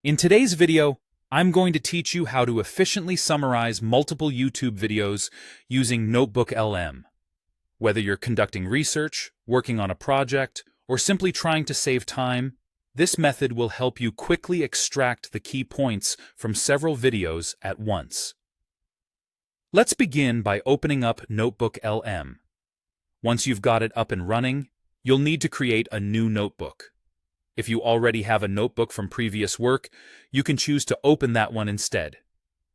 In today's video, I'm going to teach you how to efficiently summarize multiple YouTube videos using NotebookLM. Whether you're conducting research, working on a project, or simply trying to save time, this method will help you quickly extract the key points from several videos at once. Let's begin by opening up NotebookLM. Once you've got it up and running, you'll need to create a new notebook. If you already have a notebook from previous work, you can choose to open that one instead.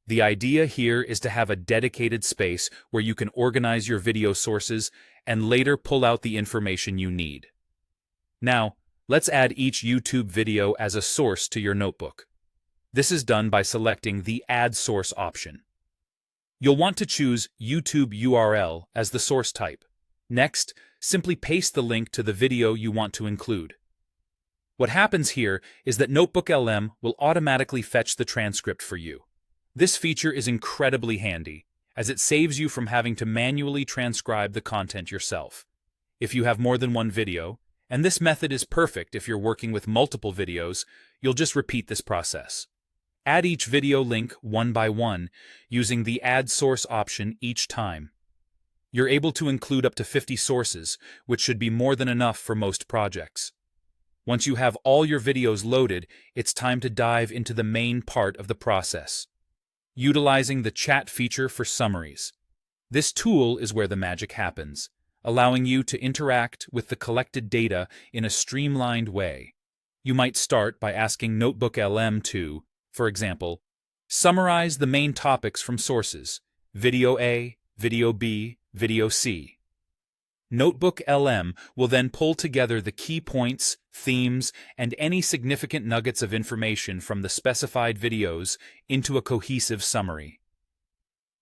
The idea here is to have a dedicated space where you can organize your video sources and later pull out the information you need. Now, let's add each YouTube video as a source to your notebook. This is done by selecting the Add Source option. You'll want to choose YouTube URL as the source type. Next, simply paste the link to the video you want to include. What happens here is that NotebookLM will automatically fetch the transcript for you. This feature is incredibly handy, as it saves you from having to manually transcribe the content yourself. If you have more than one video, and this method is perfect if you're working with multiple videos, you'll just repeat this process. Add each video link one by one, using the Add Source option each time. You're able to include up to 50 sources, which should be more than enough for most projects. Once you have all your videos loaded, it's time to dive into the main part of the process, utilizing the chat feature for summaries. This tool is where the magic happens, allowing you to interact with the collected data in a streamlined way. You might start by asking NotebookLM to, for example, summarize the main topics from sources, video A, video B, video C. NotebookLM will then pull together the key points, themes, and any significant nuggets of information from the specified videos into a cohesive summary.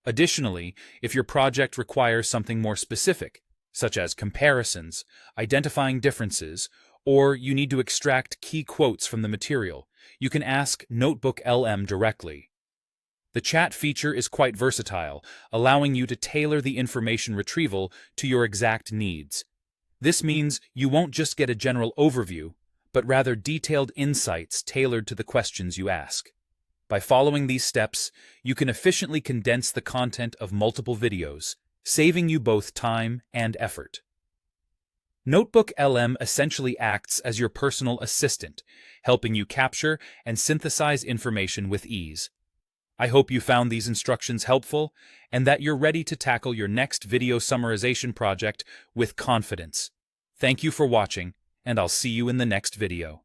Additionally, if your project requires something more specific, such as comparisons, identifying differences, or you need to extract key quotes from the material, you can ask NotebookLM directly. The chat feature is quite versatile, allowing you to tailor the information retrieval to your exact needs. This means you won't just get a general overview, but rather detailed insights tailored to the questions you ask. By following these steps, you can efficiently condense the content of multiple videos, saving you both time and effort. NotebookLM essentially acts as your personal assistant, helping you capture and synthesize information with ease. I hope you found these instructions helpful and that you're ready to tackle your next video summarization project with confidence. Thank you for watching, and I'll see you in the next video.